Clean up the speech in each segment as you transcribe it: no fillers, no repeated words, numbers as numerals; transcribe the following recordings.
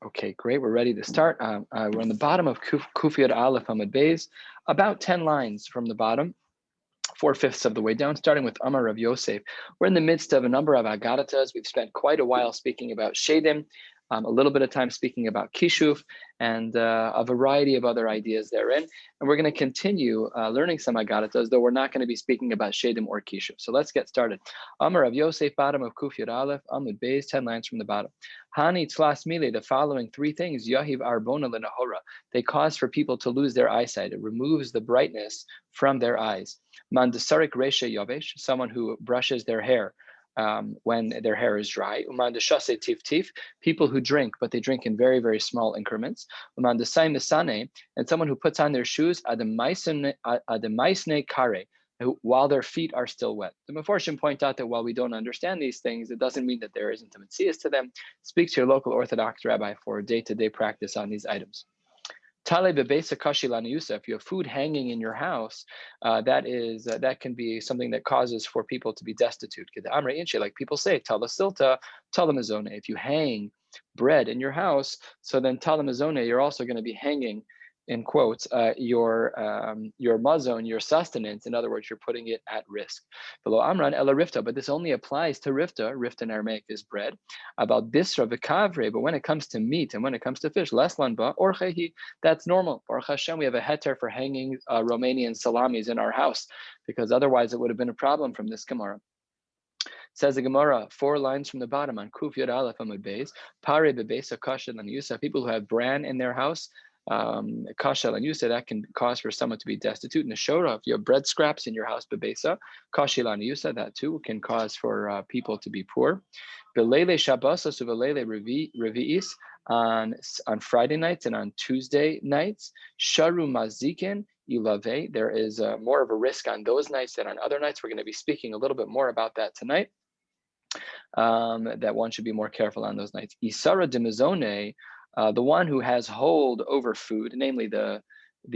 Okay, great. We're ready to start. We're on the bottom of Kufiyat Aleph Hamad Beis, about 10 lines from the bottom, 4/5 of the way down, starting with Amar Rav Yosef. We're in the midst of a number of Agadatas. We've spent quite a while speaking about Shedim, a little bit of time speaking about Kishuf, and a variety of other ideas therein. And we're going to continue learning some Agadatas, though we're not going to be speaking about Shedim or Kishuf. So let's get started. Amar Rav Yosef, bottom of Kufiyat Aleph, Amud Beis, 10 lines from the bottom. Hani Tzlas Mile, the following three things, Yahiv Arbona Lenahora, they cause for people to lose their eyesight. It removes the brightness from their eyes. Mandasarik Resha Yavesh, someone who brushes their hair when their hair is dry. Umandashase Tif Tif, people who drink, but they drink in very, very small increments. Umandasai Misane, and someone who puts on their shoes Ademaisne Kare, while their feet are still wet. The Meforshim point out that while we don't understand these things, it doesn't mean that there isn't a Metzias to them. Speak to your local Orthodox rabbi for day-to-day practice on these items. Tale bebesa kashilana Yusuf, if you have food hanging in your house, that can be something that causes for people to be destitute. Like people say, tala silta, tala mizone. If you hang bread in your house, so then tala mizone, you're also going to be hanging, in quotes, your mazon, your sustenance. In other words, you're putting it at risk. Below amran ela rifta, but this only applies to rifta. Rifta in Aramaic is bread. About bisra v'kavre, but when it comes to meat and when it comes to fish, leslan ba orchehi, that's normal. Baruch Hashem, we have a heter for hanging Romanian salamis in our house, because otherwise it would have been a problem from this Gemara. Says the Gemara, 4 lines from the bottom on Kuf Yud Aleph Amud Beis, Pare bebesa kasha lan yusa, people who have bran in their house, kasha lan yusa, that can cause for someone to be destitute. Neshora, if you have bread scraps in your house, bebesa, kasha lan yusa, that too can cause for people to be poor. Belele Shabbos uvelele revi'is, on Friday nights and on Tuesday nights, sharu mazikin ilave, there is more of a risk on those nights than on other nights. We're going to be speaking a little bit more about that tonight. That one should be more careful on those nights. Isara de mizone, the one who has hold over food, namely the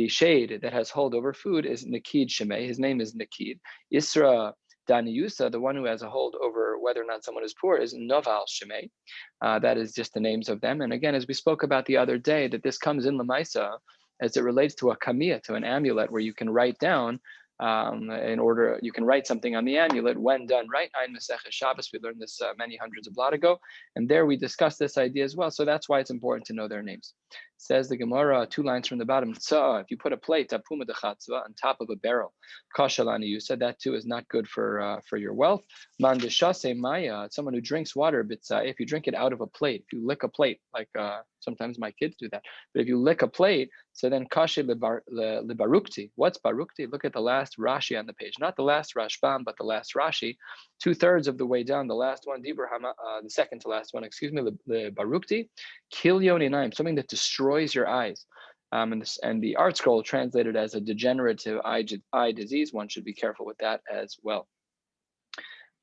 shade that has hold over food, is Nakid Shemei. His name is Nakid. Isra Daniyusa, the one who has a hold over whether or not someone is poor, is Noval Shemei. That is just the names of them. And again, as we spoke about the other day, that this comes in Lamaisa as it relates to a kamiyah, to an amulet, where you can write down you can write something on the amulet when done right. In Maseches Shabbos, we learned this many hundreds of blot ago, and there we discussed this idea as well. So that's why it's important to know their names. Says the Gemara, 2 lines from the bottom. If you put a plate apuma dechatzva on top of a barrel, kashalani, you said that too is not good for your wealth. Mandeshase maya, someone who drinks water, bitza, if you drink it out of a plate, if you lick a plate, like sometimes my kids do that, but if you lick a plate, so then kashe lebarukti. What's barukti? Look at the last Rashi on the page, not the last Rashbam, but the last Rashi, 2/3 of the way down, the last one, Dibrahama, the second to last one, excuse me, lebarukti, kilyoninaim, something that destroys your eyes. And the art scroll translated as a degenerative eye disease. One should be careful with that as well.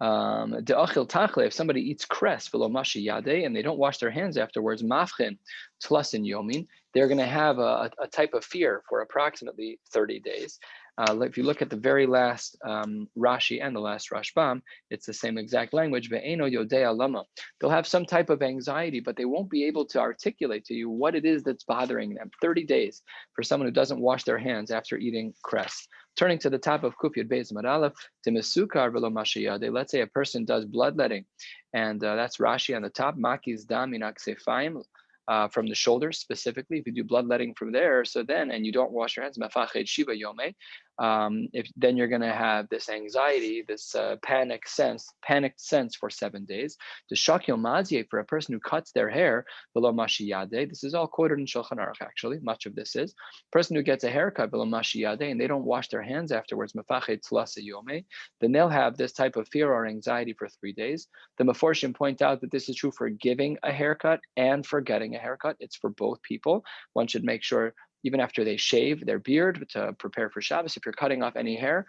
If somebody eats cress and they don't wash their hands afterwards, mafchin tlasin yomin, they're going to have a type of fear for approximately 30 days. If you look at the very last Rashi and the last Rashbam, it's the same exact language. They'll have some type of anxiety, but they won't be able to articulate to you what it is that's bothering them. 30 days for someone who doesn't wash their hands after eating cress. Turning to the top of Kufyat Beis Aleph, Timesukar velo mashiyade. Let's say a person does bloodletting, and that's Rashi on the top. Makis dam min aksefaim, from the shoulders specifically. If you do bloodletting from there, so then, and you don't wash your hands, mafached shiva yome, then you're going to have this anxiety, this panicked sense for 7 days. The shakil mazye, for a person who cuts their hair, below mashiyade. This is all quoted in Shulchan Aruch, actually. Much of this is person who gets a haircut below mashiyade and they don't wash their hands afterwards, mafached tlasa yome, then they'll have this type of fear or anxiety for 3 days. The Meforshim point out that this is true for giving a haircut and for getting a haircut. It's for both people. One should make sure, even after they shave their beard to prepare for Shabbos, if you're cutting off any hair,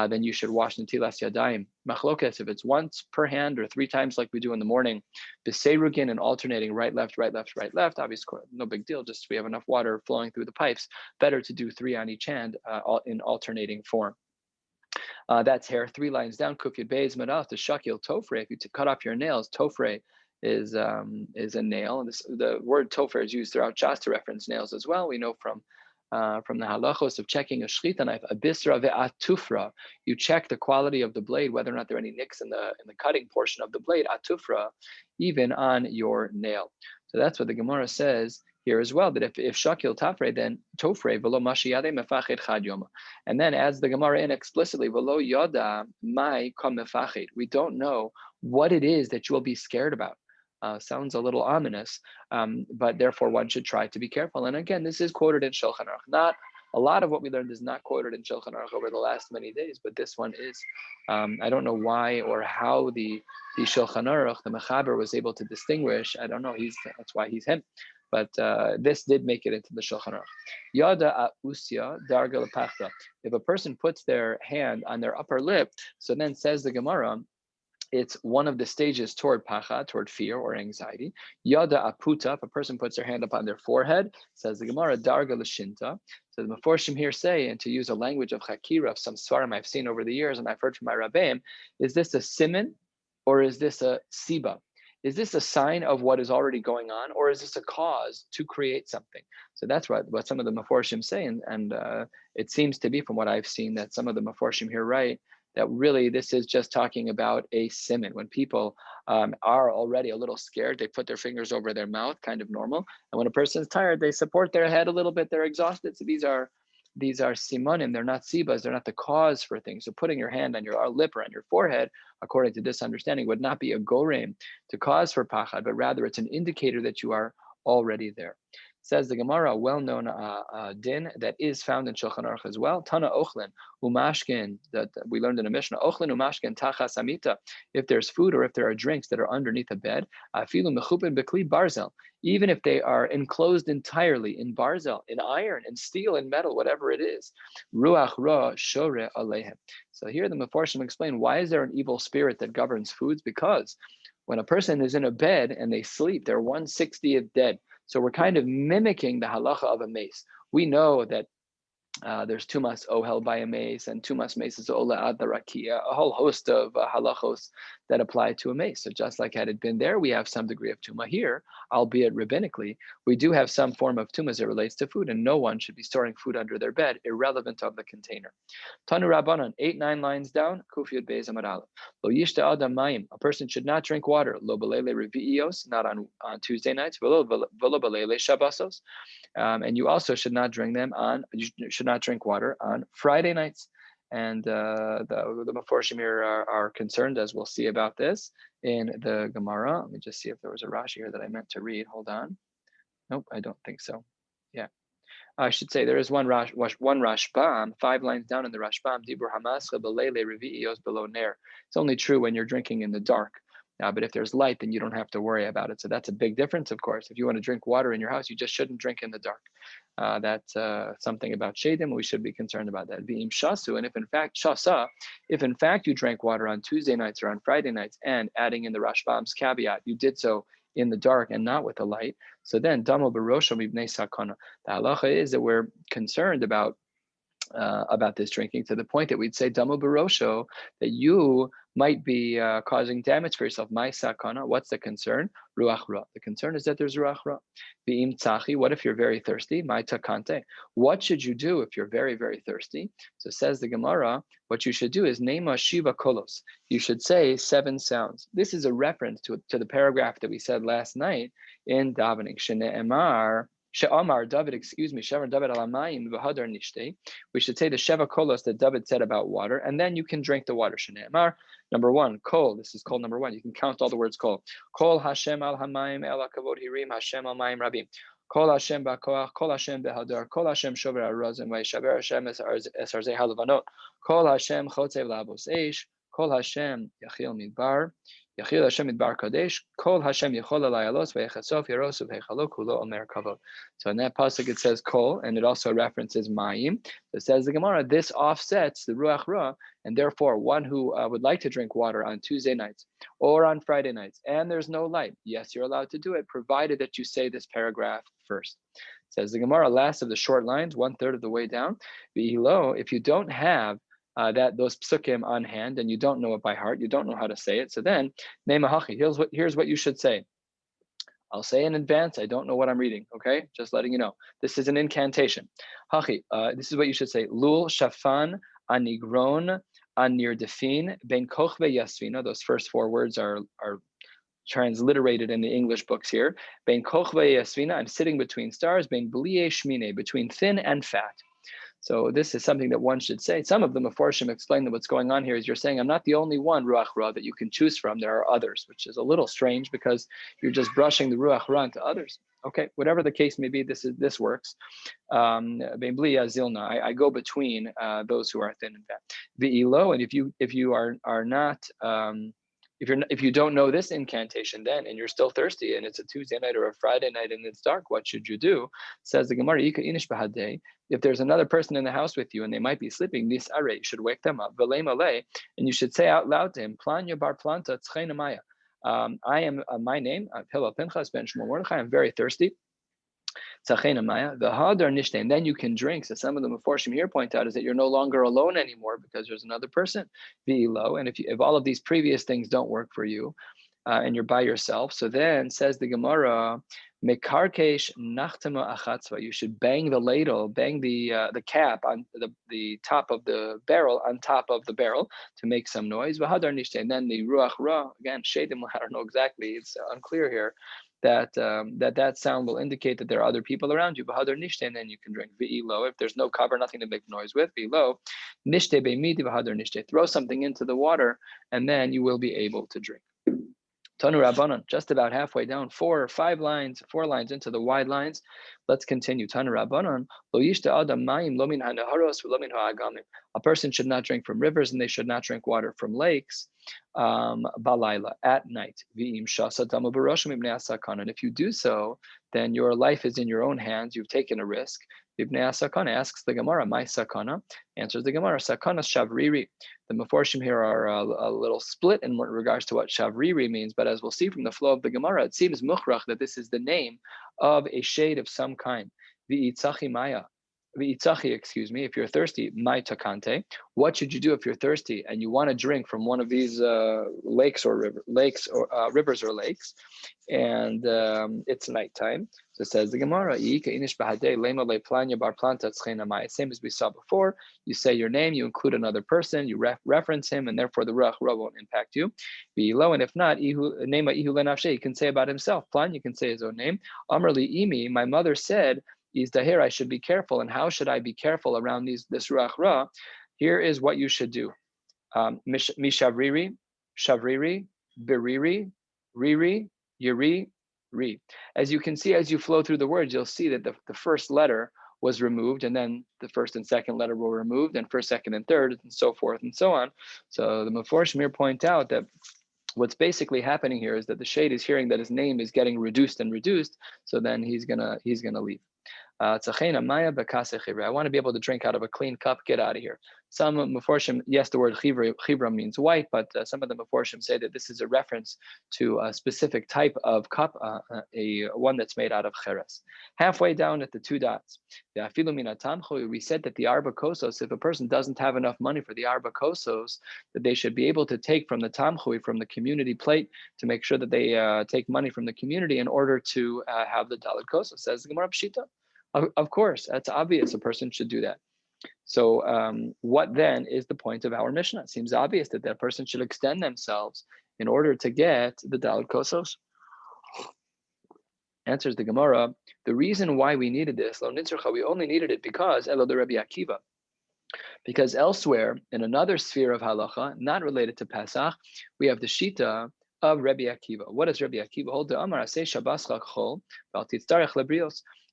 then you should wash netilas yadayim. Machlokes, if it's once per hand or 3 times like we do in the morning, b'seirugin, and alternating right, left, right, left, right, left, obviously no big deal, just we have enough water flowing through the pipes. Better to do 3 on each hand in alternating form. That's hair. 3 lines down, Kufyat Beis Madaf, the Shakil Tofre, if you cut off your nails, Tofre is a nail. And the word tofar is used throughout Shas to reference nails as well. We know from the halachos of checking a shchita knife, a bisra ve'atufra. You check the quality of the blade, whether or not there are any nicks in the cutting portion of the blade, atufra, even on your nail. So that's what the Gemara says here as well, that if shakil tafre, then tofre velo mashiyade mefachet chad yoma. And then adds the Gemara in explicitly, velo yoda mai kam mefachet. We don't know what it is that you will be scared about. Sounds a little ominous, but therefore one should try to be careful. And again, this is quoted in Shulchan Aruch. Not a lot of what we learned is not quoted in Shulchan Aruch over the last many days, but this one is. I don't know why or how the Shulchan Aruch, the Mechaber, was able to distinguish. I don't know. That's why he's him. But this did make it into the Shulchan Aruch. Yada usya darga lepachta. If a person puts their hand on their upper lip, so then says the Gemara, it's one of the stages toward pacha, toward fear or anxiety. Yada aputa, if a person puts their hand up on their forehead, says the Gemara, darga l'shinta. So the Meforshim here say, and to use a language of Chakira, of some svarim I've seen over the years, and I've heard from my Rabbeim, is this a siman or is this a siba? Is this a sign of what is already going on, or is this a cause to create something? So that's what some of the Meforshim say, and it seems to be, from what I've seen, that some of the Meforshim here write that really this is just talking about a siman. When people are already a little scared, they put their fingers over their mouth, kind of normal. And when a person's tired, they support their head a little bit, they're exhausted. So these are simanim, they're not sibas, they're not the cause for things. So putting your hand on your lip or on your forehead, according to this understanding, would not be a gorem to cause for pachad, but rather it's an indicator that you are already there. Says the Gemara, a well-known din that is found in Shulchan Aruch as well. Tana ochlin umashkin, that we learned in a Mishnah. Ochlin umashkin tachas amita. If there's food or if there are drinks that are underneath a bed, afilu mechupin bekli barzel. Even if they are enclosed entirely in barzel, in iron, in steel, in metal, whatever it is, ruach ra shore alehem. So here the Meforshim explain, why is there an evil spirit that governs foods? Because when a person is in a bed and they sleep, they're 1/60th dead. So we're kind of mimicking the halacha of a mace. We know that there's tumas ohel by a mace, and tumas maces ola ad the rakia, a whole host of halachos that apply to a mace. So just like had it been there, we have some degree of tuma here, albeit rabbinically. We do have some form of tuma as it relates to food, and no one should be storing food under their bed, irrelevant of the container. Tanu Rabbanan, 8-9 lines down, Kufiyud Beis Amar Aleph. Lo yishta adam mayim, a person should not drink water, lo belele revi'ios, not on Tuesday nights, velo belele shabbosos, and you also should not drink water on Friday nights. And the Meforshim here are concerned, as we'll see about this in the Gemara. Let me just see if there was a Rashi here that I meant to read. Hold on. Nope, I don't think so. Yeah. I should say there is one Rashbam, 5 lines down in the Rashbam, Dibur Hamascha Belele Revi'ios below Ner. It's only true when you're drinking in the dark. But if there's light, then you don't have to worry about it. So that's a big difference, of course. If you want to drink water in your house, you just shouldn't drink in the dark. That's something about Shadim. We should be concerned about that. V'im shasu, and if in fact you drank water on Tuesday nights or on Friday nights, and adding in the Rashbam's caveat, you did so in the dark and not with the light, so then damo barosho mibnei sakana. The halacha is that we're concerned about this drinking, to the point that we'd say damo barosho, that you might be causing damage for yourself. My sakana, what's the concern? Ruach ra. The concern is that there's ruach ra. V'im tzachi, what if you're very thirsty? My takante. What should you do if you're very, very thirsty? So says the Gemara, what you should do is nema shiva kolos. You should say 7 sounds. This is a reference to the paragraph that we said last night in davening. Shene'emar, She'amar David, She'amar David alamayim v'hadar nishtei. We should say the Sheva Kolos that David said about water, and then you can drink the water. She'amar, number 1, kol. This is kol number 1. You can count all the words kol. Kol Hashem al hamayim el hakavod hirim Hashem al mayim rabim. Kol Hashem ba'koach, kol Hashem behadar, kol Hashem shover arazim v'yishaber Hashem es arzei halavanot. Kol Hashem chotzev labos eish. Kol Hashem yachil midbar. Yachil Hashem midbar kadesh. Kol Hashem yichol alayalos ve'echasof yerosu ve'echalo kulo omer kavod. So in that pasuk it says kol, and it also references mayim. So it says the Gemara, this offsets the ruach ra, and therefore one who would like to drink water on Tuesday nights or on Friday nights, and there's no light, yes, you're allowed to do it, provided that you say this paragraph first. Says the Gemara, last of the short lines, 1/3 of the way down. If you don't have that those psukim on hand, and you don't know it by heart, you don't know how to say it. So then, here's what you should say. I'll say in advance, I don't know what I'm reading, okay? Just letting you know. This is an incantation. Hachi, this is what you should say. Lul shafan anigron anirdefin ben kochve yasvina. Those first four words are transliterated in the English books here. Ben kochve yasvina, I'm sitting between stars, ben bliye shmine, between thin and fat. So this is something that one should say. Some of the Meforshim explain that what's going on here is you're saying, I'm not the only one Ruach Ra that you can choose from. There are others, which is a little strange because you're just brushing the Ruach Ra into others. Okay, whatever the case may be, this works. I go between those who are thin and fat. Ve'ilo, and if you are not if you don't know this incantation then and you're still thirsty and it's a Tuesday night or a Friday night and it's dark, what should you do? Says the Gemara, if there's another person in the house with you and they might be sleeping, this are you should wake them up. And you should say out loud to him, Planya bar planta tzchenamaya. I am my name, Hillel Pinchas ben Shmuel Mordechai, I'm very thirsty. And then you can drink. So some of the Meforshim here point out is that you're no longer alone anymore because there's another person. And if all of these previous things don't work for you, and you're by yourself, so then says the Gemara, Mekarkesh nachtama achatzva. You should bang the ladle, bang the cap on the top of the barrel on top of the barrel to make some noise. And then the ruach ra again, shedim. I don't know exactly. It's unclear here. That sound will indicate that there are other people around you. And then you can drink. If there's no cover, nothing to make noise with. Throw something into the water, and then you will be able to drink. Tanu Rabbanon, just about halfway down, 4 lines into the wide lines. Let's continue. Tanu Rabbanon, a person should not drink from rivers and they should not drink water from lakes balayla, at night. And if you do so, then your life is in your own hands. You've taken a risk. Asks the Gemara, my sakana? Answers the Gemara, sakana shavriri. The Meforshim here are a little split in regards to what shavriri means, but as we'll see from the flow of the Gemara, it seems mukhrach that this is the name of a shade of some kind. V'itzachi maya. Excuse me, if you're thirsty, mai takante. What should you do if you're thirsty and you want to drink from one of these rivers or lakes, and it's nighttime? So says the Gemara, same as we saw before. You say your name, you include another person, you reference him, and therefore the ruach ra won't impact you. And if not, he can say about himself. Plan, you can say his own name. Amrli imi, my mother said, is dahir, I should be careful. And how should I be careful around this ruach ra? Here is what you should do. Mishavriri, shavriri, biriri, riri, yiri, ri. As you can see, as you flow through the words, you'll see that the first letter was removed, and then the first and second letter were removed, and first, second, and third, and so forth and so on. So the Meforshim here point out that what's basically happening here is that the shade is hearing that his name is getting reduced, so then he's gonna leave. I want to be able to drink out of a clean cup. Get out of here. Some Meforshim, yes, the word chivra means white, but some of the Meforshim say that this is a reference to a specific type of cup, one that's made out of cheres. Halfway down at the 2 dots, we said that the arba kosos, if a person doesn't have enough money for the arba kosos, that they should be able to take from the tamchui, from the community plate, to make sure that they take money from the community in order to have the daled kosos. Says the Gemara Pshita. Of course, that's obvious. A person should do that. So what then is the point of our Mishnah? It seems obvious that that person should extend themselves in order to get the daled kosos. Answers the Gemara, the reason why we needed this, we only needed it because Elo the Rabbi Akiva. Because elsewhere, in another sphere of halacha, not related to Pesach, we have the Shita of Rabbi Akiva. What does Rabbi Akiva hold?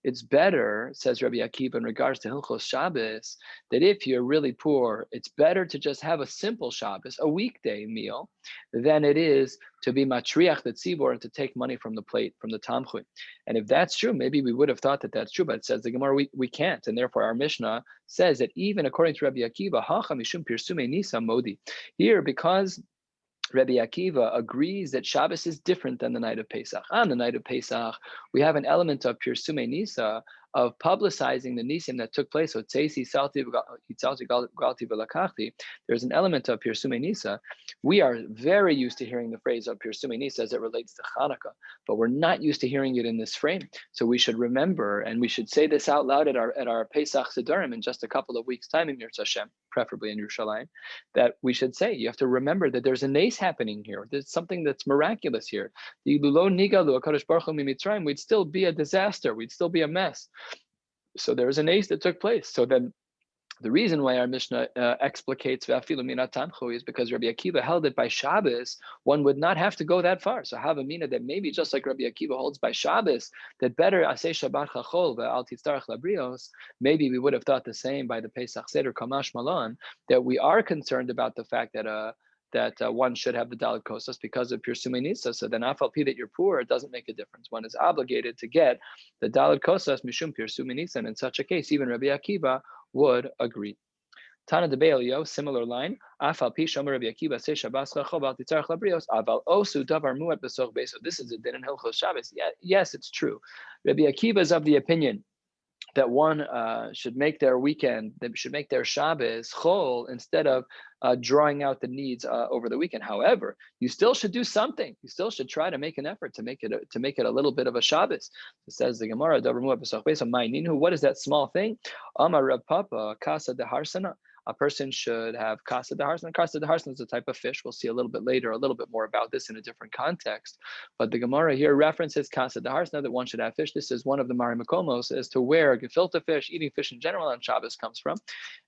It's better, says Rabbi Akiva, in regards to Hilchos Shabbos, that if you're really poor, it's better to just have a simple Shabbos, a weekday meal, than it is to be matriach the tzibor and to take money from the plate, from the tamchui. And if that's true, maybe we would have thought that that's true, but it says the Gemara, we can't. And therefore our Mishnah says that even according to Rabbi Akiva, hacha mishum pirsume nisa modi. Here, because Rabbi Akiva agrees that Shabbos is different than the night of Pesach. On the night of Pesach, we have an element of Pirsume Nisa, of publicizing the nisim that took place. So there's an element of Pirsume Nisa. We are very used to hearing the phrase of Pirsume Nisa as it relates to Hanukkah, but we're not used to hearing it in this frame. So we should remember, and we should say this out loud at our Pesach Sidurim in just a couple of weeks' time in Yirtzeh Hashem, preferably in Yerushalayim, that we should say, you have to remember that there's a nace happening here. There's something that's miraculous here. The Lulo Nigalu HaKadosh Baruch Hu Mimitzrayim, we'd still be a disaster. We'd still be a mess. So there was a nace that took place. So then the reason why our Mishnah explicates Ve'afilu Mina Tamchu is because Rabbi Akiva held it by Shabbos. One would not have to go that far. So have a mina that maybe just like Rabbi Akiva holds by Shabbos, that better Aseh Shabbat Chachol Ve'al Titzarech Labrios, maybe we would have thought the same by the Pesach Seder Kamash Malon, that we are concerned about the fact that one should have the Dalit Kosas because of Pirsume Nisa. So then Afal Pi that you're poor, it doesn't make a difference. One is obligated to get the Dalit Kosas Mishum Pirsume Nisa. And in such a case, even Rabbi Akiva would agree. Tana de Be'elio, similar line. Afal Pi Shomer Rabbi Akiva say Shabbos Chachol B'al Titzarech Labrios Aval Osu Davar Muat B'Soch Beso. This is a din in Hilchos Shabbos. Yes, it's true. Rabbi Akiva is of the opinion that one should make their weekend, they should make their Shabbos chol instead of drawing out the needs over the weekend. However, you still should do something. You still should try to make an effort to make it a little bit of a Shabbos. It says the Gemara, what is that small thing? Amar Rav Papa, Kasa de Harsana. A person should have Kasa de Harsana. Kasa de Harsana is a type of fish. We'll see a little bit later, a little bit more about this in a different context. But the Gemara here references Kasa de Harsana, that one should have fish. This is one of the Mari Makomos as to where gefilte fish, eating fish in general on Shabbos comes from.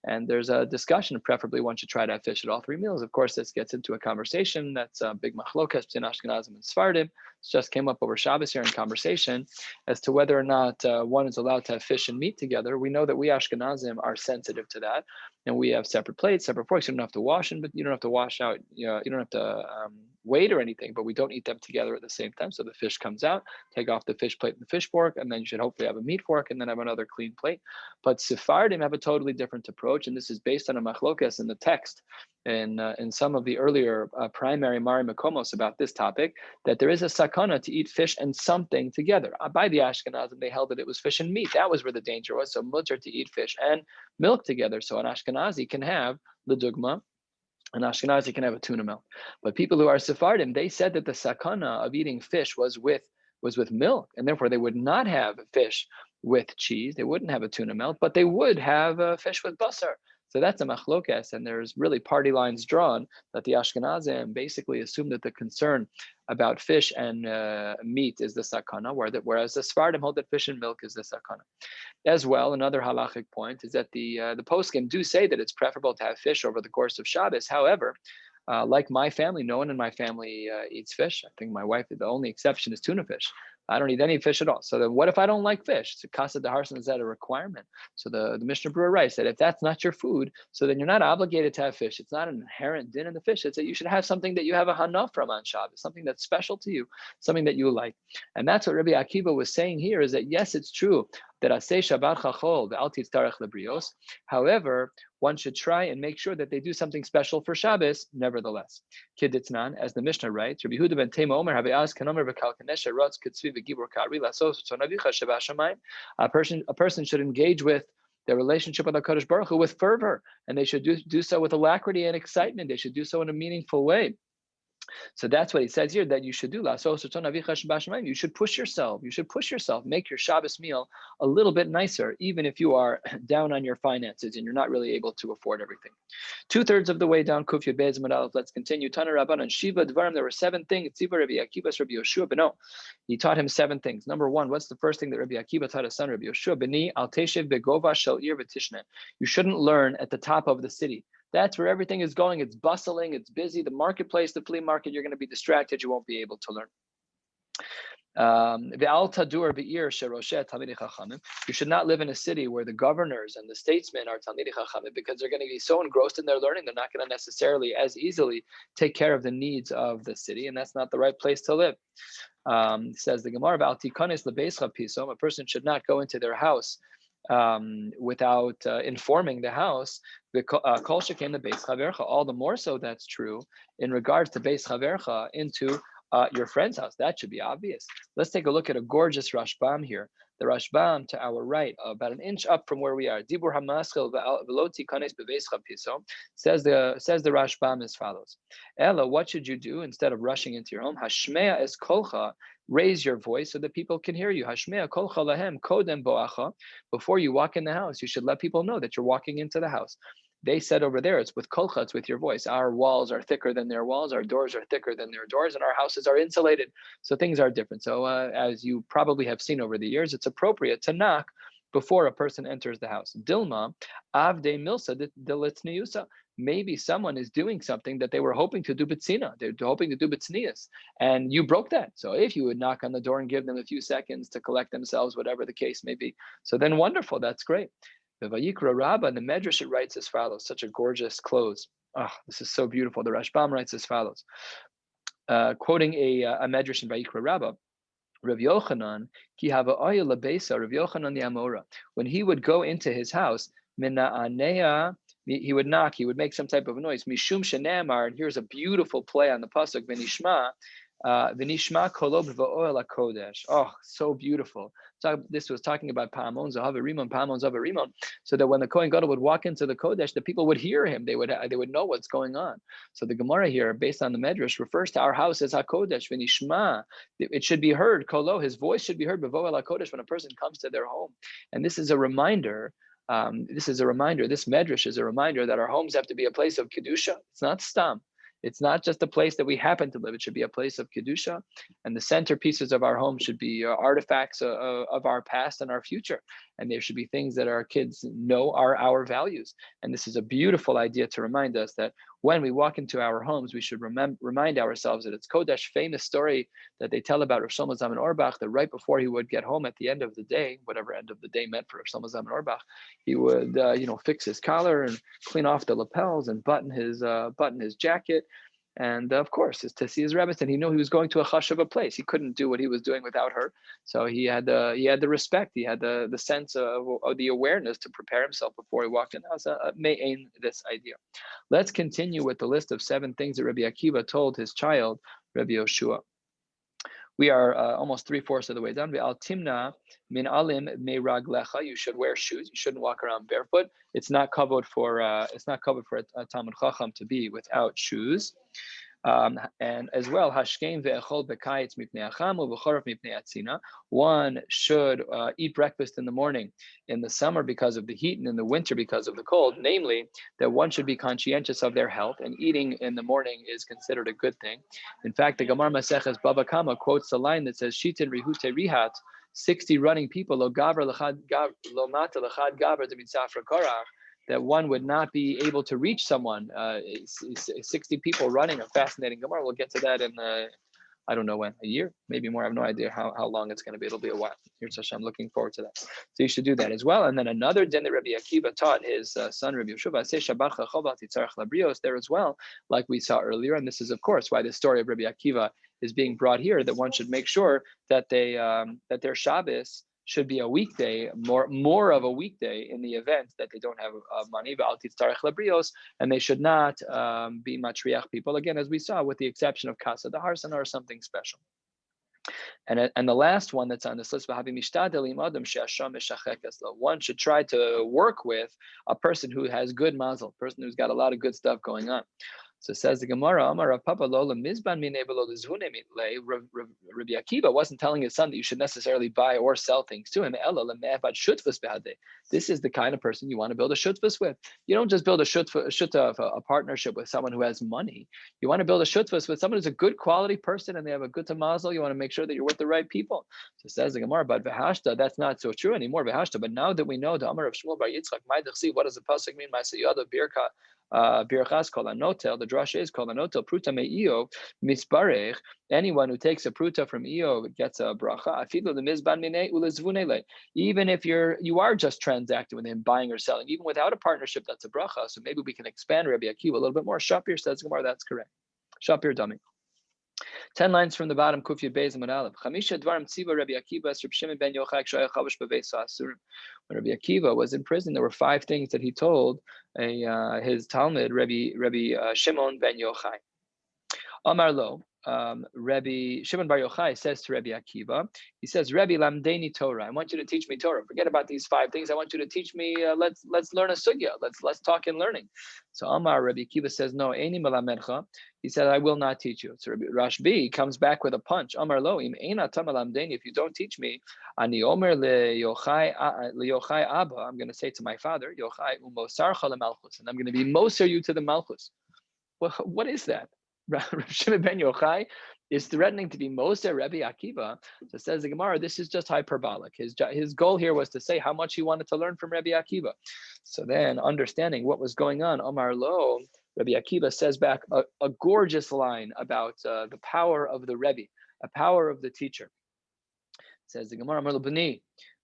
And there's a discussion, preferably one should try to have fish at all three meals. Of course, this gets into a conversation that's a big machlokas between Ashkenazim and Sfardim. It just came up over Shabbos here in conversation as to whether or not one is allowed to have fish and meat together. We know that we Ashkenazim are sensitive to that. And we have separate plates, separate forks. You don't have to wash them, but you don't have to wash out. You don't have to wait or anything. But we don't eat them together at the same time. So the fish comes out, take off the fish plate and the fish fork, and then you should hopefully have a meat fork, and then have another clean plate. But Sephardim have a totally different approach, and this is based on a machlokas in the text in some of the earlier primary Mari Makomos about this topic, that there is a sakana to eat fish and something together. By the Ashkenazim, they held that it was fish and meat. That was where the danger was. So mutter to eat fish and milk together. So an Ashkenazi can have the dugma, an Ashkenazi can have a tuna milk. But people who are Sephardim, they said that the sakana of eating fish was with milk, and therefore they would not have fish with cheese. They wouldn't have a tuna milk, but they would have fish with basar. So that's a machlokas, and there's really party lines drawn that the Ashkenazim basically assume that the concern about fish and meat is the sakana, whereas the Sephardim hold that fish and milk is the sakana. As well, another halachic point is that the poskim do say that it's preferable to have fish over the course of Shabbos. However, like my family, no one in my family eats fish. I think my wife, the only exception is tuna fish. I don't eat any fish at all. So then what if I don't like fish? So Kasa de Harsan, is that a requirement? So the Mishnah Berurah writes that if that's not your food, so then you're not obligated to have fish. It's not an inherent din in the fish. It's that you should have something that you have a hana from on Shabbos, something that's special to you, something that you like. And that's what Rabbi Akiva was saying here, is that yes, it's true that Aseh Shabbat Chachol Ve'al Titzarech Labrios. However, one should try and make sure that they do something special for Shabbos, nevertheless. Kiditznan, as the Mishnah writes, Rabbi Yehuda ben Tema Omer, Have'az Kanomer V'Kal Kanesha Rotz Kitzvi V'Gibor Ka'ari Lasos Tzon Sheva Shamayim. A person should engage with their relationship with HaKadosh Baruch Hu with fervor, and they should do so with alacrity and excitement. They should do so in a meaningful way. So that's what he says here, that you should do. You should push yourself. You should push yourself. Make your Shabbos meal a little bit nicer, even if you are down on your finances and you're not really able to afford everything. 2/3 of the way down, Kuf Yud Beis Amud Aleph. Let's continue. Tana Rabban and Shiva Dvarim. There were 7 things. Tziva Rabbi Akiva, Rabbi Yoshua Beno. He taught him 7 things. Number 1, what's the first thing that Rabbi Akiva taught his son, Rabbi Yoshua Beni? Al Teshev Begova Shel Ir V'Tishne. You shouldn't learn at the top of the city. That's where everything is going. It's bustling, it's busy. The marketplace, the flea market, you're going to be distracted. You won't be able to learn. You should not live in a city where the governors and the statesmen are Talmidei Chachamim, because they're going to be so engrossed in their learning, they're not going to necessarily as easily take care of the needs of the city, and that's not the right place to live. Says the Gemara, a person should not go into their house without informing the house. Kol sheken the Beis Chavercha. All the more so that's true in regards to Beis Chavercha, into your friend's house. That should be obvious. Let's take a look at a gorgeous Rashbam here. the Rashbam to our right, about an inch up from where we are. Dibur hamaschil veloti kanes beveischa piso. Says the Rashbam as follows. Ella, what should you do instead of rushing into your home? Hashmea es kolcha. Raise your voice so that people can hear you. Hashmea kolcha lahem kodem boacha. Before you walk in the house, you should let people know that you're walking into the house. They said over there, it's with kolcha, it's with your voice. Our walls are thicker than their walls, our doors are thicker than their doors, and our houses are insulated. So things are different. So as you probably have seen over the years, it's appropriate to knock before a person enters the house. Dilma, avde milsa delitzniusa. Maybe someone is doing something that they were hoping to do b'tzina. They're hoping to do b'tznius, and you broke that. So if you would knock on the door and give them a few seconds to collect themselves, whatever the case may be, so then wonderful, that's great. The Vayikra Rabbah, the Medrash, it writes as follows, such a gorgeous close. Oh, this is so beautiful. The Rashbam writes as follows, quoting a Medrash in Vayikra Rabbah, Rav Yochanan, ki hava oya lebesa, Rav Yochanan the Amora, when he would go into his house, mina anea, he would knock, he would make some type of a noise, mishum shenamar, and here's a beautiful play on the pasuk, v'nishma, v'nishma kolo b'va'oel HaKodesh. Oh, so beautiful. So this was talking about Pa'amon Zahav Rimon, Pa'amon Zahav Rimon, so that when the Kohen Gadol would walk into the Kodesh, the people would hear him. They would know what's going on. So the Gemara here, based on the Medrash, refers to our house as HaKodesh. V'nishma, it should be heard. Kolo, his voice should be heard. B'va'oel HaKodesh, when a person comes to their home. And this is a reminder. This Medrash is a reminder that our homes have to be a place of Kedusha. It's not Stam. It's not just a place that we happen to live. It should be a place of Kedusha. And the centerpieces of our home should be artifacts of our past and our future. And there should be things that our kids know are our values. And this is a beautiful idea to remind us that when we walk into our homes, we should remind ourselves that it's Kodesh, famous story that they tell about Rav Shlomo Zalman Auerbach, that right before he would get home at the end of the day, whatever end of the day meant for Rav Shlomo Zalman Auerbach, he would fix his collar and clean off the lapels and button his jacket. And of course, it's to see his Rebbe, and he knew he was going to a chashuva place. He couldn't do what he was doing without her. So he had the respect, he had the sense of the awareness to prepare himself before he walked in the house. May aim this idea. Let's continue with the list of 7 things that Rabbi Akiva told his child, Rabbi Yoshua. We are almost 3/4 of the way done. Al timna min alim me raglecha. You should wear shoes. You shouldn't walk around barefoot. It's not covered for a Talmud Chacham to be without shoes. And as well, hashkein ve'echol b'kayitz mipnei achamu v'choref mipnei atzina. One should eat breakfast in the morning in the summer because of the heat, and in the winter because of the cold. Namely, that one should be conscientious of their health, and eating in the morning is considered a good thing. In fact, the Gemara Maseches Bava Kama quotes the line that says, "Shitin rihute rihat." 60 running people, lo mata lechad gavra demitzafra korach, that one would not be able to reach someone. 60 people running, a fascinating Gemara. We'll get to that in, I don't know when, a year, maybe more. I have no idea how long it's going to be. It'll be a while. I'm looking forward to that. So you should do that as well. And then another din that Rabbi Akiva taught his son, Rabbi Yeshua, there as well, like we saw earlier. And this is, of course, why the story of Rabbi Akiva is being brought here, that one should make sure that that their Shabbos should be a weekday, more of a weekday in the event that they don't have money, and they should not be matriach people, again, as we saw, with the exception of Kasa the Harsan or something special. And the last one that's on this list, one should try to work with a person who has good mazel, a person who's got a lot of good stuff going on. So says the Gemara, Rabbi Akiva wasn't telling his son that you should necessarily buy or sell things to him. This is the kind of person you want to build a shutfus with. You don't just build a partnership with someone who has money. You want to build a shutfus with someone who's a good quality person and they have a good tamazel. You want to make sure that you're with the right people. So says the Gemara, but v'hashta, that's not so true anymore. V'hashta, but now that we know the Amar of Shmuel Bar Yitzchak, what does the pasuk mean? Ma'aseyada birka. Birchas kol anotel, the drasha is kol anotel pruta me'io misbarech. Anyone who takes a pruta from Io gets a bracha. Afilu lemizban minei ulezvunele. Even if you are just transacting with him, buying or selling, even without a partnership, that's a bracha. So maybe we can expand Rabbi Akiva a little bit more. Shapir says Gemara, that's correct. Shapir dummy. 10 lines from the bottom, Kufya Beis Amud Aleph. Chamisha Dvarim Tziva Rabbi Akiva Reb Shimon ben Yochai K'shaya Chavush B'Beis Ha'asurim. When Rabbi Akiva was in prison, there were 5 things that he told his Talmud, Rabbi Shimon ben Yochai. Amar Lo, Rabbi Shimon Bar Yochai says to Rabbi Akiva, he says, Rabbi Lamdeni Torah, I want you to teach me Torah. Forget about these 5 things. I want you to teach me, let's learn a sugya. Let's talk in learning. So Amar, Rabbi Akiva says, no, Eini Melamedcha. He said, I will not teach you. So Rabbi Rashbi comes back with a punch. Amar lo, im eina tam lamdeni, if you don't teach me, ani omer leYochai Abba, I'm going to say to my father, Yochai umosarcha lemalchus, and I'm going to be moser you to the malchus. Well, what is that? Rav Shimon ben Yochai is threatening to be Moser Rabbi Akiva. So says the Gemara, this is just hyperbolic. His goal here was to say how much he wanted to learn from Rabbi Akiva. So then, understanding what was going on, Amar Lo, Rabbi Akiva says back a gorgeous line about the power of the Rebbe, a power of the teacher. Says the Gemara, Amar Lo B'ni,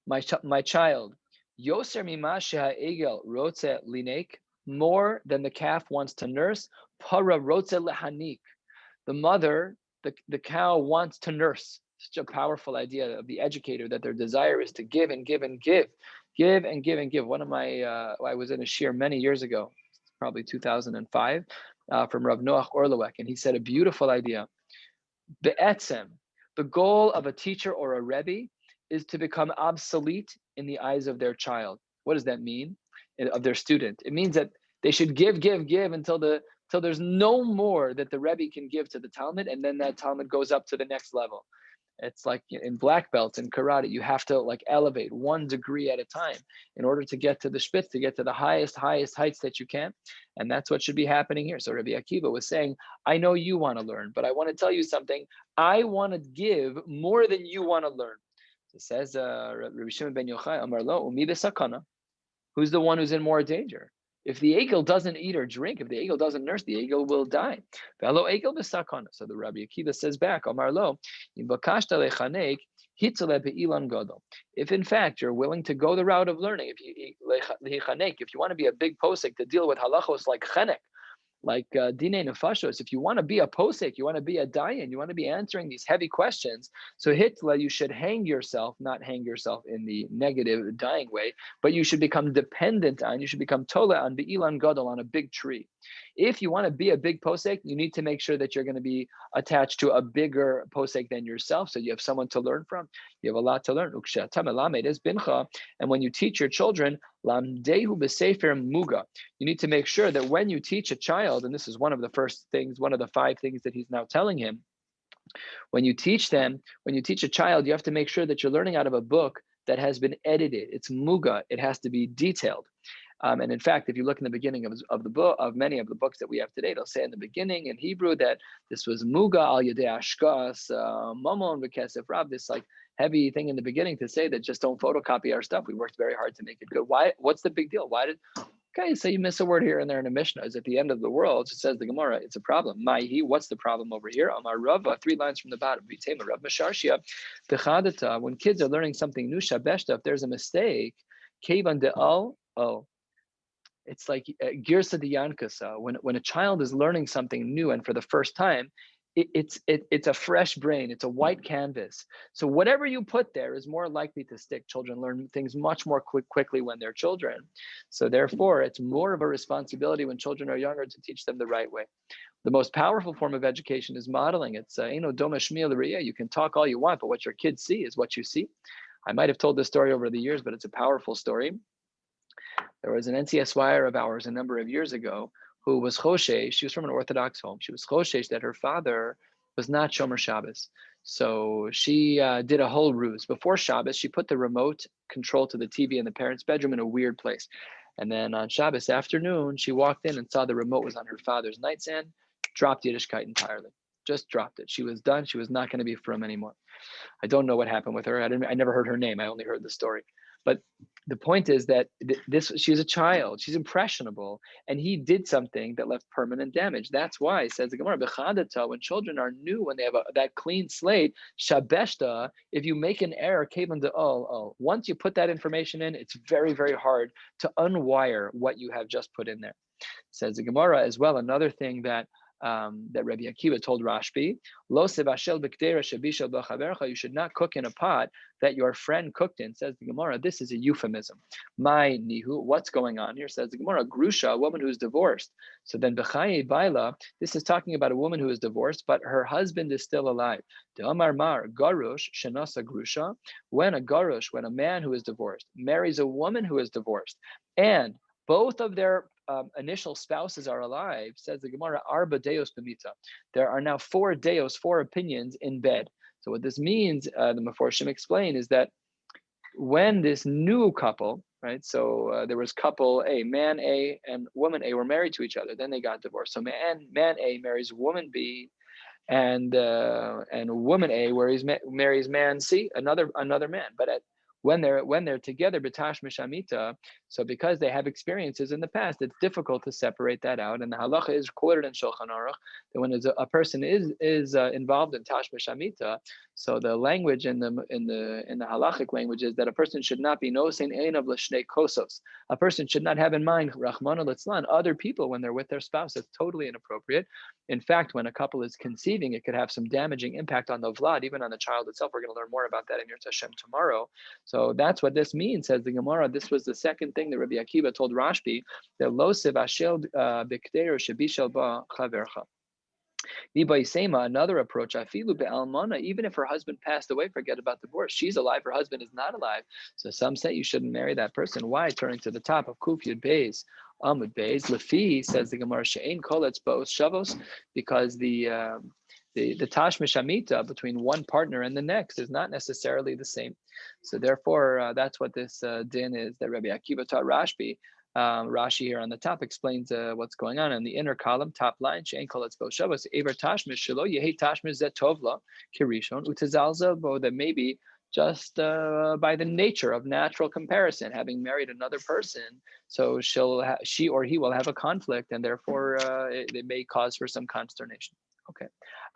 my child, Yoser mima sheha-egel rotze linek, more than the calf wants to nurse, para rotze lehanik. The mother, the cow wants to nurse. Such a powerful idea of the educator, that their desire is to give and give and give. Give and give and give. One of my, I was in a shiur many years ago, probably 2005, from Rav Noach Orlowek, and he said a beautiful idea. Be'etzem, the goal of a teacher or a rebbe is to become obsolete in the eyes of their child. What does that mean? Of their student? It means that they should give until there's no more that the rebbe can give to the Talmud, and then that Talmud goes up to the next level. It's like in black belts in karate, you have to like elevate 1 degree at a time in order to get to the spitz, to get to the highest heights that you can. And that's what should be happening here. So Rabbi Akiva was saying, I know you want to learn, but I want to tell you something. I want to give more than you want to learn. So it says Rabbi Shimon ben Yochai, Amar lo, umi b'sakana. Who's the one who's in more danger? If the eagle doesn't eat or drink, if the eagle doesn't nurse, the eagle will die. So the Rabbi Akiva says back, Amar lo, if in fact you're willing to go the route of learning, if you want to be a big posek to deal with halachos like chenek, like Dinei Nefashos, if you want to be a posek, you want to be a dayan, you want to be answering these heavy questions, so hitla, you should hang yourself, not hang yourself in the negative, dying way, but you should become dependent on, you should become tola on be'ilan gadol, on a big tree. If you want to be a big posek, you need to make sure that you're going to be attached to a bigger posek than yourself, so you have someone to learn from. You have a lot to learn. And when you teach your children, lamdehu b'sefer muga, you need to make sure that when you teach a child, and this is one of the first things, one of the 5 things that he's now telling him, when you teach a child, you have to make sure that you're learning out of a book that has been edited. It's muga. It has to be detailed. And in fact, if you look in the beginning of the book, of many of the books that we have today, they'll say in the beginning in Hebrew that this was muga al yedei ashkas mamon v'kesef rab, this like heavy thing in the beginning to say that just don't photocopy our stuff. We worked very hard to make it good. Why? What's the big deal? Okay, so you miss a word here and there in a Mishnah. Is at the end of the world, it says the Gemara, it's a problem. Ma'hi, what's the problem over here? Amar Rava, 3 lines from the bottom. Vitema Rav Masharshia, Techadata, when kids are learning something new, Shabeshta, if there's a mistake, Kevan de al, it's like Girsa de Yankasa. When a child is learning something new and for the first time, it's a fresh brain. It's a white canvas. So whatever you put there is more likely to stick. Children learn things much more quickly when they're children. So therefore, it's more of a responsibility when children are younger to teach them the right way. The most powerful form of education is modeling. It's doma shmiel l'riyah. You can talk all you want, but what your kids see is what you see. I might have told this story over the years, but it's a powerful story. There was an NCSYer of ours a number of years ago who was choshesh. She was from an Orthodox home. She was choshesh that her father was not Shomer Shabbos. So she did a whole ruse. Before Shabbos, she put the remote control to the TV in the parents' bedroom in a weird place. And then on Shabbos afternoon, she walked in and saw the remote was on her father's nightstand, dropped Yiddishkeit entirely. Just dropped it. She was done. She was not going to be from anymore. I don't know what happened with her. I never heard her name. I only heard the story. But the point is that she's a child. She's impressionable. And he did something that left permanent damage. That's why, says the Gemara, B'chadata, when children are new, when they have that clean slate, Shabeshta, if you make an error, Kavan de once you put that information in, it's very, very hard to unwire what you have just put in there. Says the Gemara as well, another thing that that Rabbi Akiva told Rashbi, Lo sebashel b'kdera shebishel b'chavercha, you should not cook in a pot that your friend cooked in. Says the Gemara, this is a euphemism. My nihu, what's going on here? Says the Gemara, grusha, a woman who's divorced. So then b'chaye baila, this is talking about a woman who is divorced, but her husband is still alive. De'amar mar, garush shenasa grusha, when a man who is divorced marries a woman who is divorced, and both of their initial spouses are alive, says the Gemara, arba deos b'mita. There are now 4 deos, 4 opinions in bed. So what this means, the Meforshim explain, is that when this new couple, right? So there was couple A, man A and woman A were married to each other. Then they got divorced. So man A marries woman B, and woman A marries man C, another man. But when they're together, b'tash mishamita, so because they have experiences in the past, it's difficult to separate that out. And the halacha is quoted in Shulchan Aruch that when a person is involved in tash mishamita, so the language in the halachic language is that a person should not be nosein einav l'shnei kosos. A person should not have in mind Rahmana litzlan other people when they're with their spouse. It's totally inappropriate. In fact, when a couple is conceiving, it could have some damaging impact on the vlad, even on the child itself. We're going to learn more about that in Yirtzeh Hashem tomorrow. So that's what this means, says the Gemara. This was the second thing that Rabbi Akiva told Rashbi, that lo sevashel b'kdeir shebishel ba chavercha. Another approach, afilu be'almana, even if her husband passed away, forget about divorce. She's alive, her husband is not alive. So some say you shouldn't marry that person. Why? Turning to the top of Kuf Yud Beis, Amud Beis, Lefi, says the Gemara, she'ein koletz ba'os shavos, because the tash mishamita between one partner and the next is not necessarily the same. So therefore, that's what this din is that Rabbi Akiva taught Rashbi. Rashi here on the top explains what's going on in the inner column, top line. She'ein koletz ba'os shavos, ever tashmish shelo yehi tashmish zet tovla kirishon utazalza bo, that maybe just by the nature of natural comparison, having married another person, so she or he will have a conflict, and therefore it may cause for some consternation. Okay,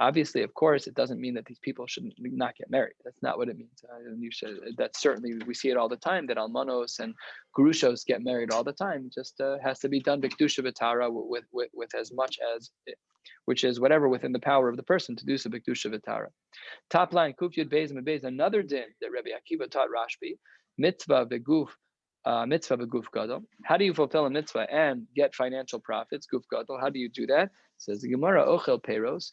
obviously, of course, it doesn't mean that these people should not get married. That's not what it means. That's certainly, we see it all the time, that almanos and grushos get married all the time. It just has to be done b'kedusha v'tara with as much as, which is whatever within the power of the person to do so b'kedusha v'tara. Top line, Kuf Yud Beis and Beis, another din that Rabbi Akiva taught Rashbi, mitzvah v'guf gadol. How do you fulfill a mitzvah and get financial profits? Guf gadol. How do you do that? Says the Gemara, ochel peiros.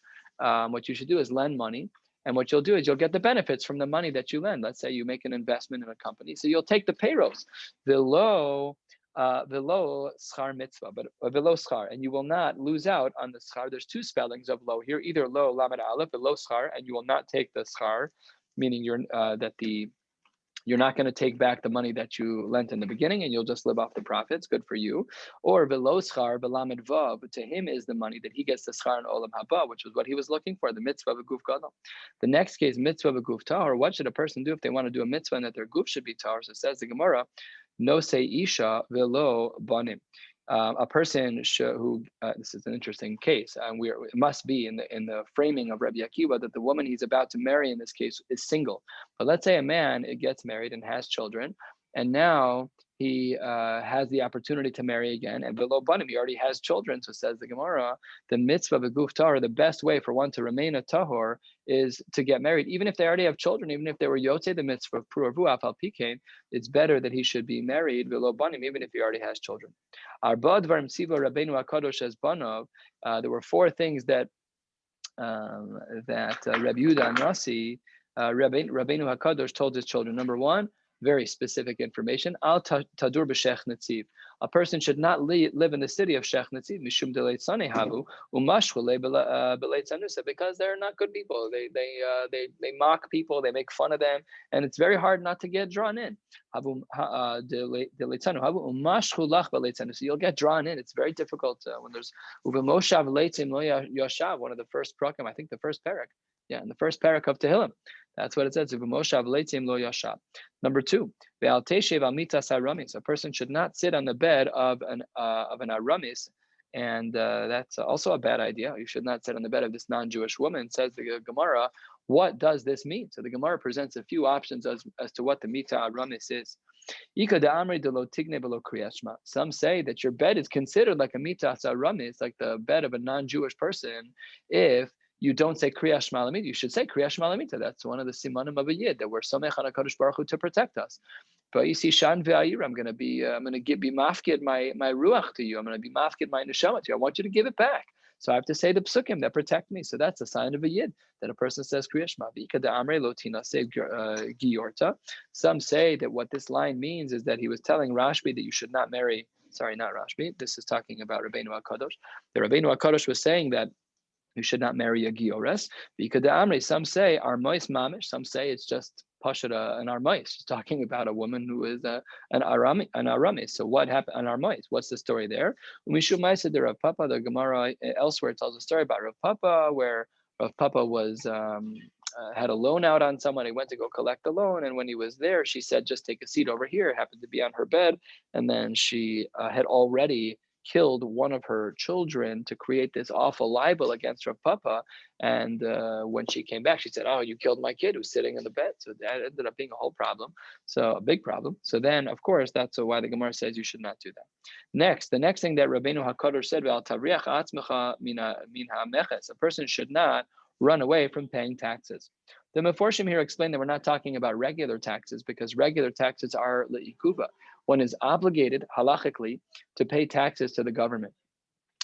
What you should do is lend money, and what you'll do is you'll get the benefits from the money that you lend. Let's say you make an investment in a company, so you'll take the peiros, below schar mitzvah, but below schar, and you will not lose out on the schar. There's 2 spellings of lo here, either lo lamed aleph, below schar, and you will not take the schar, meaning you're not going to take back the money that you lent in the beginning, and you'll just live off the profits. Good for you. Or below schar, belamed vav, to him is the money that he gets the schar in olam haba, which was what he was looking for, the mitzvah of a guf gadol. The next case, mitzvah of a guf tahor. What should a person do if they want to do a mitzvah and that their guf should be tahor? So says the Gemara, no say isha velo banim. A person who this is an interesting case, and it must be in the framing of Rabbi Akiva that the woman he's about to marry in this case is single. But let's say a man gets married and has children, and now he has the opportunity to marry again, and below banim he already has children. So says the Gemara, the mitzvah of a guf tahor, the best way for one to remain a tahor is to get married, even if they already have children, even if they were yotzei the mitzvah of pru'avu afal pikein, it's better that he should be married below banim, even if he already has children. Arba dvarim tziva Rabbeinu HaKadosh as banav. There were 4 things that Rabbi Yehuda Nasi, Rabbeinu HaKadosh told his children. Number 1, very specific information. Al tadur b'shech netziv. A person should not live in the city of Shech Netziv, mishum deleitzane havu umashchule beleitzanusa, because they're not good people. They mock people, they make fun of them, and it's very hard not to get drawn in. So you'll get drawn in. It's very difficult when there's uvemoshav leitzim lo yashav, one of the first prakim, I think the first parak. Yeah, in the first parak of Tehillim. That's what it says. Number 2, a person should not sit on the bed of an aramis, and that's also a bad idea. You should not sit on the bed of this non-Jewish woman, says the Gemara. What does this mean? So the Gemara presents a few options as to what the mita aramis is. Some say that your bed is considered like a mitas arami. It's like the bed of a non-Jewish person. If you don't say Kriya Shema Lamita, you should say Kriya Shema Lamita. That's one of the simanim of a yid, that we're somech on HaKadosh Baruch Hu to protect us. But you see, Shan Ve'ayir, I'm going to be mafkid my ruach to you. I'm going to be mafkid my neshama to you. I want you to give it back. So I have to say the psukim that protect me. So that's a sign of a yid, that a person says Kriya Shema. V'ika da'amrei lo tinaseh giyorta. Some say that what this line means is that he was telling Rashbi that you should not marry. Sorry, not Rashbi. This is talking about Rabbeinu HaKadosh. The Rabbeinu HaKadosh was saying that you should not marry a giores. Some say armois mamish. Some say it's just pashut an armois. It's talking about a woman who is an arami. So what happened an armois? What's the story there? The Rav Papa, the Gemara elsewhere tells a story about Rav Papa, where Rav Papa was had a loan out on someone. He went to go collect the loan, and when he was there, she said, "Just take a seat over here." It happened to be on her bed, and then she had already killed one of her children to create this awful libel against Rav Papa. And when she came back, she said, "Oh, you killed my kid who's sitting in the bed." So that ended up being a whole problem, so a big problem. So then, of course, that's why the Gemara says you should not do that. Next, the next thing that Rabbeinu HaKadosh said, a person should not run away from paying taxes. The Meforshim here explain that we're not talking about regular taxes, because regular taxes are le'ikuva. One is obligated halachically to pay taxes to the government.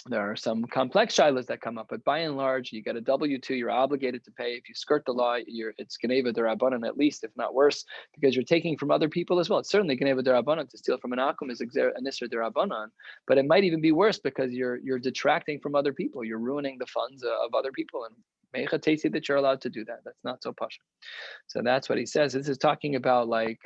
There are some complex shilas that come up, but by and large, you get a W-2, you're obligated to pay. If you skirt the law, it's geneva derabanan at least, if not worse, because you're taking from other people as well. It's certainly geneva derabanan. To steal from an akum is an isser derabanan, but it might even be worse because you're detracting from other people. You're ruining the funds of other people, and meicha teisi that you're allowed to do that. That's not so pasha. So that's what he says. This is talking about like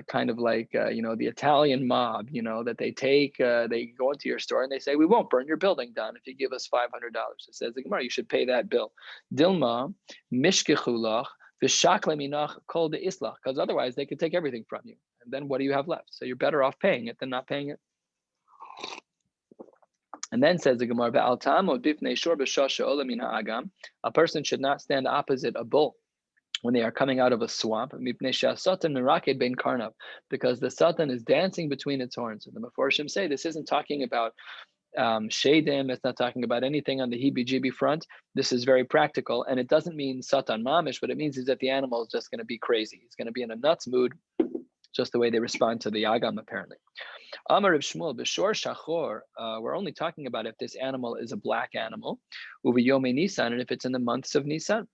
kind of like the Italian mob, that they go into your store and they say, "We won't burn your building down if you give us $500." It says the Gemara, you should pay that bill. Dilma mishkechulach v'shakle minach kol de islach, because otherwise they could take everything from you, and then what do you have left? So you're better off paying it than not paying it. And then says the Gemara, a person should not stand opposite a bull when they are coming out of a swamp, because the Satan is dancing between its horns. And the Meforshim say this isn't talking about shadim, it's not talking about anything on the heebie-jeebie front. This is very practical, and it doesn't mean Satan mamish. What it means is that the animal is just going to be crazy. He's going to be in a nuts mood, just the way they respond to the Agam, apparently. Amar of Shmuel, B'shor Shachor, we're only talking about if this animal is a black animal, Uvi Yome Nisan, and if it's in the months of Nisan.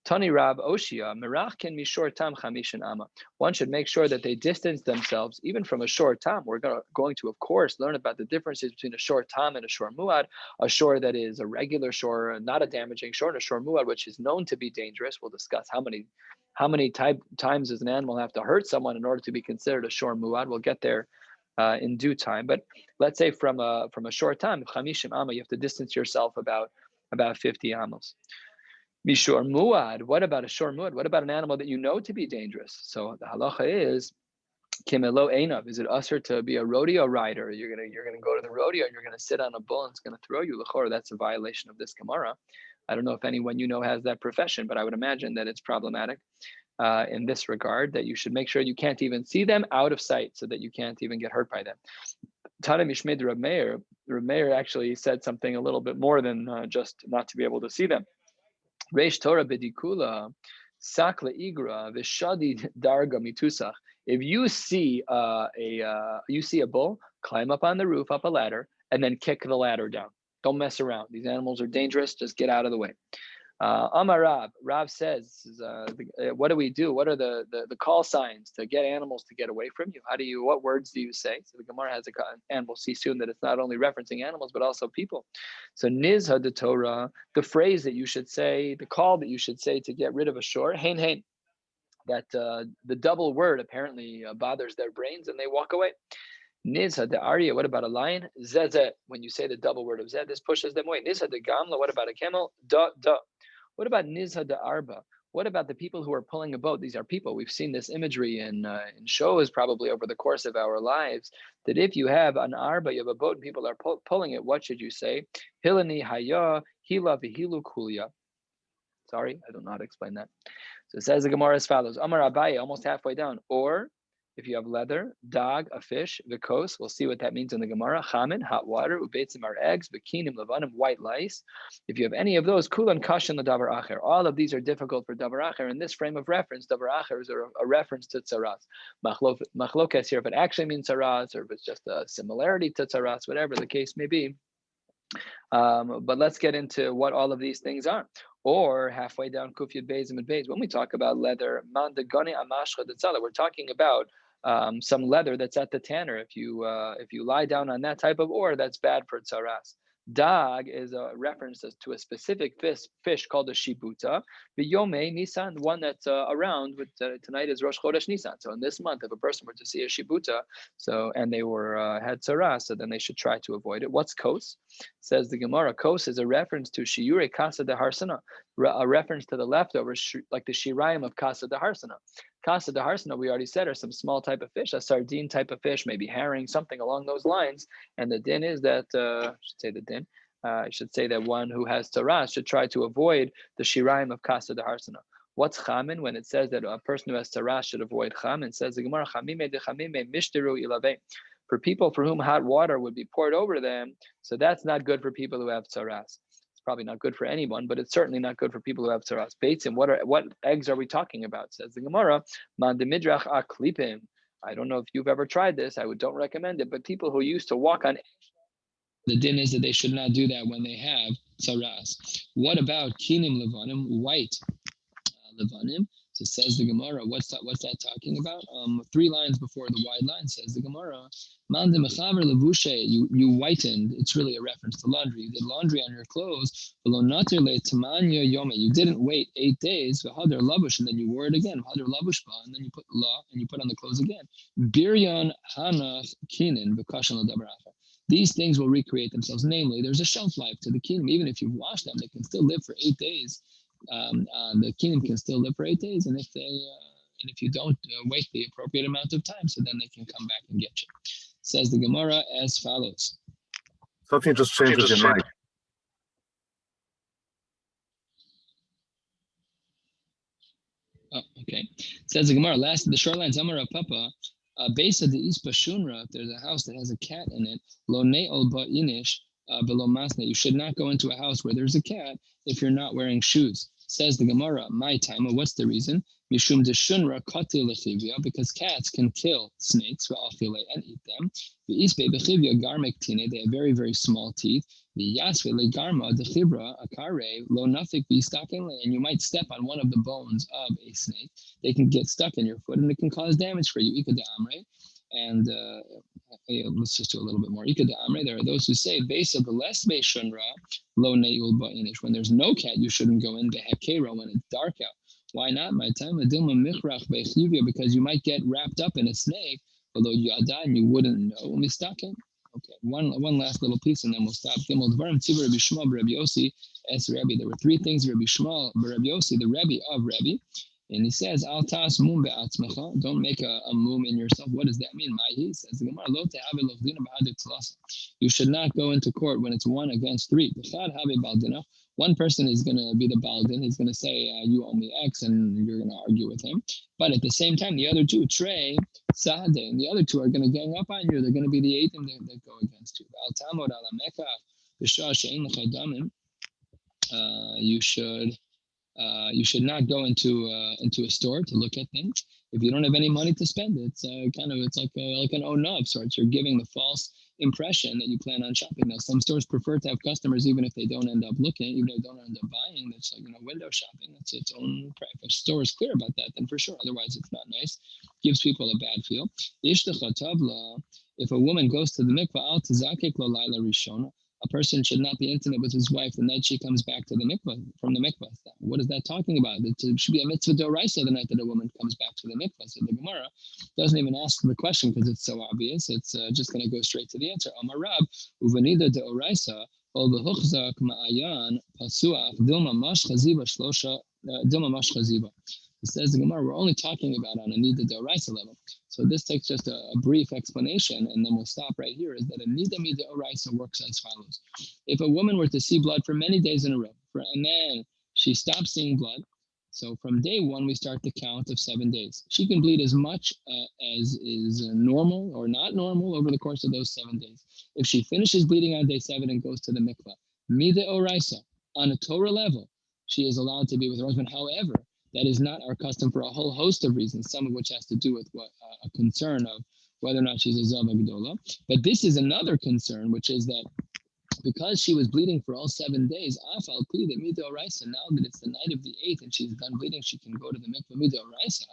Tani Rab Oshia, Merach can mishor tam chamishin ama. One should make sure that they distance themselves even from a short tam. We're going to, of course, learn about the differences between a short tam and a shor muad. A shor that is a regular shor, not a damaging shor, and a shor muad, which is known to be dangerous. We'll discuss how many times does an animal have to hurt someone in order to be considered a shor muad. We'll get there in due time. But let's say from a short tam, chamishim ama, you have to distance yourself about 50 amos. Mishor muad. What about a shor muad? What about an animal that you know to be dangerous? So the halacha is kimelo einav. Is it usher to be a rodeo rider? You're gonna go to the rodeo and you're gonna sit on a bull and it's gonna throw you. L'chor, that's a violation of this Gemara. I don't know if anyone has that profession, but I would imagine that it's problematic in this regard, that you should make sure you can't even see them out of sight, so that you can't even get hurt by them. Tana Mishmed Reb Meir. Reb Meir actually said something a little bit more than just not to be able to see them. Reish Torah bedikula, sakla igra v'shadi darga mitusach. If you see a bull, climb up on the roof, up a ladder, and then kick the ladder down. Don't mess around. These animals are dangerous. Just get out of the way. Amar Rav says, what do we do? What are the call signs to get animals to get away from you? What words do you say? So the Gemara has and we'll see soon that it's not only referencing animals, but also people. So nizha de Torah, the phrase that you should say, the call that you should say to get rid of a shor, hein hein, that the double word apparently bothers their brains and they walk away. Nizha de Arya, what about a lion? Zeh, when you say the double word of zeh, this pushes them away. Nizha de Gamla, what about a camel? Da. What about Nizha de Arba? What about the people who are pulling a boat? These are people. We've seen this imagery in shows probably over the course of our lives, that if you have an Arba, you have a boat and people are pulling it, what should you say? Hilani haya, hila vihilu kulya. Sorry, I don't know how to explain that. So it says the Gemara as follows. Amar Abaye, almost halfway down. Or if you have leather, dag, a fish, vikos, we'll see what that means in the Gemara, chamin, hot water, ubeitzim are eggs, bikinim, levanim, white lice. If you have any of those, kulan kashin the davar acher. All of these are difficult for davar acher. In this frame of reference, davar acher is a reference to tzaras. Machlokes here, if it actually means tzaras, or if it's just a similarity to tzaras, whatever the case may be. But let's get into what all of these things are. Or halfway down Kufyud Beis and Beis, when we talk about leather, we're talking about some leather that's at the tanner. If you lie down on that type of ore, that's bad for tzaras. Dag is a reference to a specific fish called a shibuta. Yome Nisan, one that's around. Tonight is Rosh Chodesh Nisan. So in this month, if a person were to see a shibuta, and they were had tzaras, so then they should try to avoid it. What's kos? Says the Gemara. Kos is a reference to shiur kasa de harsana, a reference to the leftovers, like the shirayim of kasa de harsana. Kasa de harsana, we already said, are some small type of fish, a sardine type of fish, maybe herring, something along those lines. And the din is that, I should say that one who has tzaras should try to avoid the shirayim of kasa de harsana. What's chamin? When it says that a person who has tzaras should avoid chamin, says the Gemara, chamime de chamime mishtiru ilave. For people for whom hot water would be poured over them, so that's not good for people who have tzaras. Probably not good for anyone, but it's certainly not good for people who have tzaras. Beitzim, what eggs are we talking about? Says the Gemara, man de midrach aklipim. I don't know if you've ever tried this. Don't recommend it, but people who used to walk on, the din is that they should not do that when they have tzaras. What about kinim levanim, white levanim? So says the Gemara, what's that talking about? 3 lines before the wide line, says the Gemara, man de mechaver levushe, you whitened. It's really a reference to laundry. You did laundry on your clothes. You didn't wait 8 days, and then you wore it again, and then you put law and you put on the clothes again. Biryan hanach kinin v'kashan l'dabracha. These things will recreate themselves. Namely, there's a shelf life to the kinim. Even if you've washed them, they can still live for 8 days. The kinim can still live for 8 days, and if you don't wait the appropriate amount of time, so then they can come back and get you. Says the Gemara as follows. Something just changed with your mic. Oh, okay. Says the Gemara, last the shoreline Zamara Papa, base of the Ispa Shunra, if there's a house that has a cat in it, lo ne'ol ba'inish, below masna, you should not go into a house where there's a cat if you're not wearing shoes. Says the Gemara, my time, what's the reason? Mishum de shunra kati lechivya, because cats can kill snakes and eat them. The isbe bechivya garmek tine, they have very, very small teeth. The yasve legarma de chibra akare lo nafik bistakenle, and you might step on one of the bones of a snake. They can get stuck in your foot and it can cause damage for you. Ika de amre. And let's just do a little bit more. Ika de amre. There are those who say base of the less be shunra lo neul ba'inish. When there's no cat, you shouldn't go in. Behekera, when it's dark out. Why not? My time, because you might get wrapped up in a snake, although you are and you wouldn't know. Mistaken. Okay, one last little piece, and then we'll stop. There were 3 things Rabbi Shmuel, Rabbi Yossi, the Rebbe of Rebbe, and he says, "Al tas mum be'atzmecha." Don't make a mum in yourself. What does that mean? He says, you should not go into court when it's 1 against 3. One person is going to be the baldin. He's going to say, you owe me X, and you're going to argue with him. But at the same time, the other 2, Trey, Sahade, and the other 2 are going to gang up on you. They're going to be the 8th that go against you. You should not go into a store to look at things if you don't have any money to spend. It's like an oh-no of sorts. You're giving the false impression that you plan on shopping. Now, some stores prefer to have customers even if they don't end up looking, even if they don't end up buying. That's like window shopping. That's its own prep. If a store is clear about that, then for sure. Otherwise, it's not nice. Gives people a bad feel. If a woman goes to the mikvah, al tizakek lo laila rishona. A person should not be intimate with his wife the night she comes back to the mikvah, from the mikvah. What is that talking about? It should be a mitzvah d'oraisa the night that a woman comes back to the mikvah. So the Gemara doesn't even ask the question because it's so obvious. It's just going to go straight to the answer. Amar Rab, uvenida d'oraisa, ol behuchzak ma'ayan, pasuach, dilma mash chaziva shlosha, dilma mash chaziva. It says the Gemara, we're only talking about on a nida d'oraisa level. So this takes just a brief explanation, and then we'll stop right here, is that a nida d'oraisa works as follows. If a woman were to see blood for many days in a row, and then she stops seeing blood, So from day one, we start the count of 7 days. She can bleed as much as is normal or not normal over the course of those 7 days. If she finishes bleeding on day 7 and goes to the mikvah, mide oraisa, on a Torah level, she is allowed to be with her husband. However, that is not our custom for a whole host of reasons, some of which has to do with a concern of whether or not she's a Zava Gdola. But this is another concern, which is that because she was bleeding for all 7 days, Afal Kli that Midoraisa, now that it's the night of the 8th and she's done bleeding, she can go to the mikvah Midoraisa.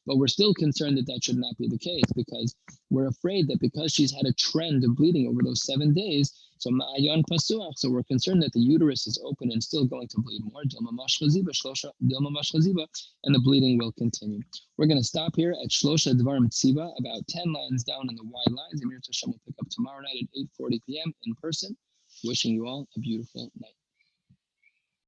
But we're still concerned that that should not be the case because we're afraid that because she's had a trend of bleeding over those 7 days, so Ma'ayon Pasuach, so we're concerned that the uterus is open and still going to bleed more, Dilma Mashchaziba, and the bleeding will continue. We're going to stop here at Shlosha Dvarim Tziva, about 10 lines down in the wide lines. Amir Tashem will pick up tomorrow night at 8:40 p.m. in person. Wishing you all a beautiful night.